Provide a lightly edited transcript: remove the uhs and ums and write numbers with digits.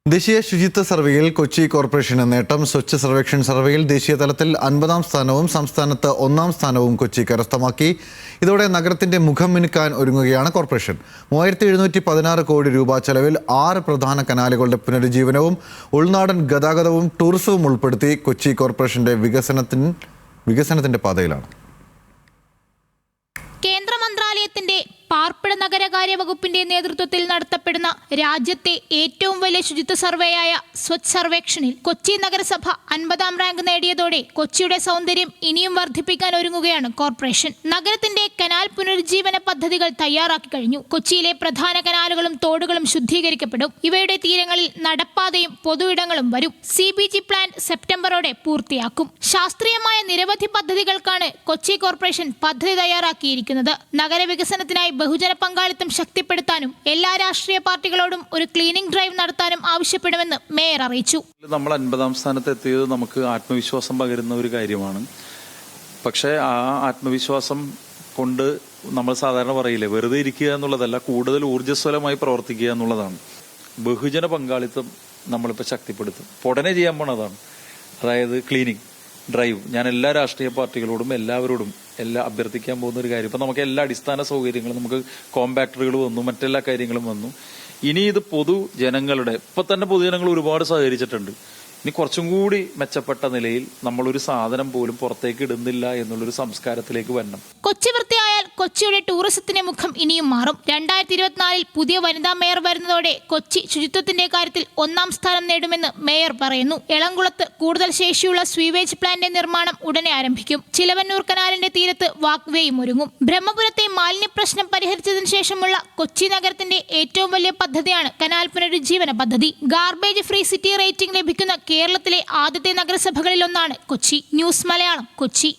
ദേശീയ ശുചിത്വ സർവേയിൽ കൊച്ചി കോർപ്പറേഷന് നേട്ടം. സ്വച്ഛ് സർവേക്ഷൺ സർവേയിൽ ദേശീയ തലത്തിൽ 50-ാം സ്ഥാനവും സംസ്ഥാനത്ത് 1-ാം സ്ഥാനവും കൊച്ചി കരസ്ഥമാക്കി. ഇതോടെ നഗരത്തിന്റെ മുഖം മിനുക്കാൻ ഒരുങ്ങുകയാണ് കോർപ്പറേഷൻ. 3716 കോടി രൂപ ചെലവിൽ 6 പ്രധാന കനാലുകളുടെ പുനരുജ്ജീവനവും ഉൾനാടൻ ഗതാഗതവും ടൂറിസവും ഉൾപ്പെടുത്തി കൊച്ചി കോർപ്പറേഷന്റെ വികസനത്തിന്റെ പാതയിലാണ്. കേന്ദ്ര മന്ത്രാലയത്തിന്റെ പാർപ്പിട നഗരകാര്യ വകുപ്പിന്റെ നേതൃത്വത്തിൽ നടത്തപ്പെടുന്ന രാജ്യത്തെ ഏറ്റവും വലിയ ശുചിത്വ സർവേയായ സ്വച്ഛ് സർവേക്ഷണിൽ കൊച്ചി നഗരസഭ 50-ാം റാങ്ക് നേടിയതോടെ കൊച്ചിയുടെ സൗന്ദര്യം ഇനിയും വർദ്ധിപ്പിക്കാൻ ഒരുങ്ങുകയാണ് കോർപ്പറേഷൻ. നഗരത്തിന്റെ കനാൽ പുനരുജ്ജീവന പദ്ധതികൾ തയ്യാറാക്കി കഴിഞ്ഞു. കൊച്ചിയിലെ പ്രധാന കനാലുകളും തോടുകളും ശുദ്ധീകരിക്കപ്പെടും. ഇവയുടെ തീരങ്ങളിൽ നടപ്പാതയും പൊതുയിടങ്ങളും വരും. CBG പ്ലാൻ സെപ്റ്റംബറോടെ പൂർത്തിയാക്കും. ശാസ്ത്രീയമായ നിരവധി പദ്ധതികൾക്കാണ് കൊച്ചി കോർപ്പറേഷൻ പദ്ധതി തയ്യാറാക്കിയിരിക്കുന്നത്. നഗരവികസനത്തിനായി ബഹുജന പങ്കാളിത്തം ശക്തിപ്പെടുത്താനും എല്ലാ രാഷ്ട്രീയ പാർട്ടികളോടും ഒരു ക്ലീനിംഗ് ഡ്രൈവ് നടത്താനും ആവശ്യപ്പെടുമെന്ന് മേയർ അറിയിച്ചു. നമ്മൾ 50-ാം സ്ഥാനത്ത് എത്തിയത് നമുക്ക് ആത്മവിശ്വാസം പകരുന്ന ഒരു കാര്യമാണ്. പക്ഷേ ആ ആത്മവിശ്വാസം കൊണ്ട് നമ്മൾ സാധാരണ പറയില്ലേ, വെറുതെ ഇരിക്കുക എന്നുള്ളതല്ല, കൂടുതൽ ഊർജ്ജസ്വലമായി പ്രവർത്തിക്കുക എന്നുള്ളതാണ്. ബഹുജന പങ്കാളിത്തം നമ്മളിപ്പോൾ ശക്തിപ്പെടുത്തും. ഉടനെ ചെയ്യാൻ പോണതാണ്, അതായത് ക്ലീനിങ് ഡ്രൈവ്. ഞാൻ എല്ലാ രാഷ്ട്രീയ പാർട്ടികളോടും എല്ലാവരോടും അഭ്യർത്ഥിക്കാൻ പോകുന്ന ഒരു കാര്യം, ഇപ്പം നമുക്ക് എല്ലാ അടിസ്ഥാന സൗകര്യങ്ങളും, നമുക്ക് കോമ്പാക്ടറുകൾ വന്നു, മറ്റെല്ലാ കാര്യങ്ങളും വന്നു. ഇനി ഇത് പൊതുജനങ്ങളുടെ, ഇപ്പം തന്നെ പൊതുജനങ്ങൾ ഒരുപാട് സഹകരിച്ചിട്ടുണ്ട്. ഇനി കുറച്ചും കൂടി മെച്ചപ്പെട്ട നിലയിൽ നമ്മളൊരു സാധനം പോലും പുറത്തേക്ക് ഇടുന്നില്ല എന്നുള്ളൊരു സംസ്കാരത്തിലേക്ക് വരണം. കൊച്ചി വൃത്തിയായാൽ കൊച്ചിയുടെ ടൂറിസത്തിന്റെ മുഖം ഇനിയും മാറും. 2024 പുതിയ വനിതാ മേയർ വരുന്നതോടെ കൊച്ചി ശുചിത്വത്തിന്റെ കാര്യത്തിൽ 1-ാം സ്ഥാനം നേടുമെന്ന് മേയർ പറയുന്നു. എളംകുളത്ത് കൂടുതൽ ശേഷിയുള്ള സ്വീവേജ് പ്ലാന്റിന്റെ നിർമ്മാണം ഉടനെ ആരംഭിക്കും. ചിലവന്നൂർ കനാലിന്റെ തീരത്ത് വാക്വേയും ഒരുങ്ങും. ബ്രഹ്മപുരത്തെ മാലിന്യ പ്രശ്നം പരിഹരിച്ചതിനു ശേഷമുള്ള കൊച്ചി നഗരത്തിന്റെ ഏറ്റവും വലിയ പദ്ധതിയാണ് കനാൽ പുനരുജ്ജീവന പദ്ധതി. ഗാർബേജ് ഫ്രീ സിറ്റി റേറ്റിംഗ് ലഭിക്കുന്ന കേരളത്തിലെ ആദ്യത്തെ നഗരസഭകളിലൊന്നാണ് കൊച്ചി. ന്യൂസ് മലയാളം, കൊച്ചി.